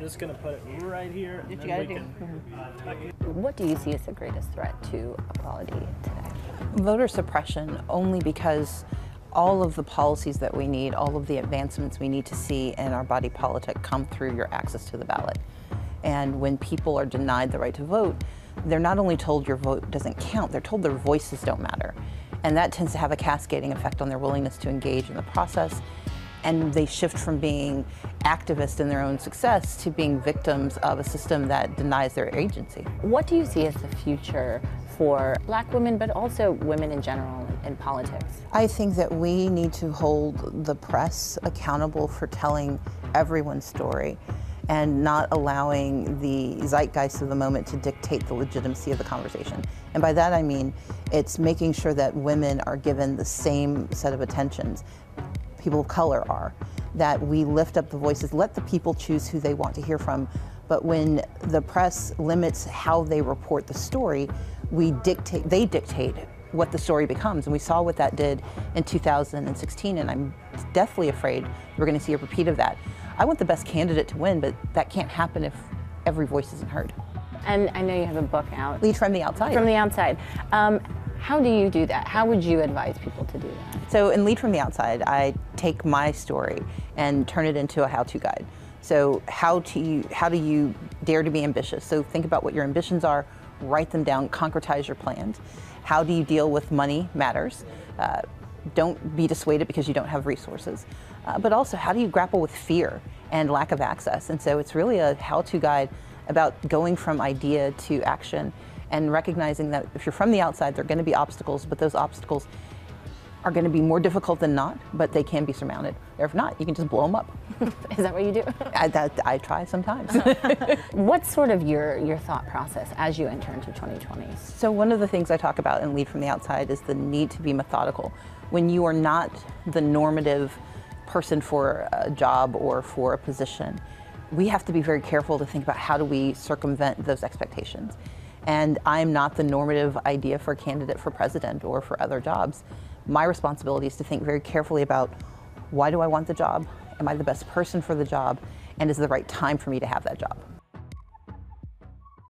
I'm just going to put it right here, and then we can... What do you see as the greatest threat to equality today? Voter suppression, only because all of the policies that we need, all of the advancements we need to see in our body politic come through your access to the ballot. And when people are denied the right to vote, they're not only told your vote doesn't count, they're told their voices don't matter. And that tends to have a cascading effect on their willingness to engage in the process. And they shift from being activists in their own success to being victims of a system that denies their agency. What do you see as the future for Black women, but also women in general in politics? I think that we need to hold the press accountable for telling everyone's story and not allowing the zeitgeist of the moment to dictate the legitimacy of the conversation. And by that I mean it's making sure that women are given the same set of attentions people of color are, that we lift up the voices, let the people choose who they want to hear from. But when the press limits how they report the story, they dictate what the story becomes. And we saw what that did in 2016, and I'm deathly afraid we're going to see a repeat of that. I want the best candidate to win, but that can't happen if every voice isn't heard. And I know you have a book out. Lead from the outside. From the outside. How do you do that? How would you advise people to do that? So in Lead from the Outside, I take my story and turn it into a how-to guide. So how do you dare to be ambitious? So think about what your ambitions are, write them down, concretize your plans. How do you deal with money matters? Don't be dissuaded because you don't have resources. But also, how do you grapple with fear and lack of access? And so it's really a how-to guide about going from idea to action and recognizing that if you're from the outside, there are going to be obstacles, but those obstacles are going to be more difficult than not, but they can be surmounted. Or if not, you can just blow them up. Is that what you do? I try sometimes. What's sort of your thought process as you enter into 2020? So one of the things I talk about in Lead from the Outside is the need to be methodical. When you are not the normative person for a job or for a position, we have to be very careful to think about how do we circumvent those expectations. And I'm not the normative idea for a candidate for president or for other jobs. My responsibility is to think very carefully about, why do I want the job? Am I the best person for the job? And is it the right time for me to have that job?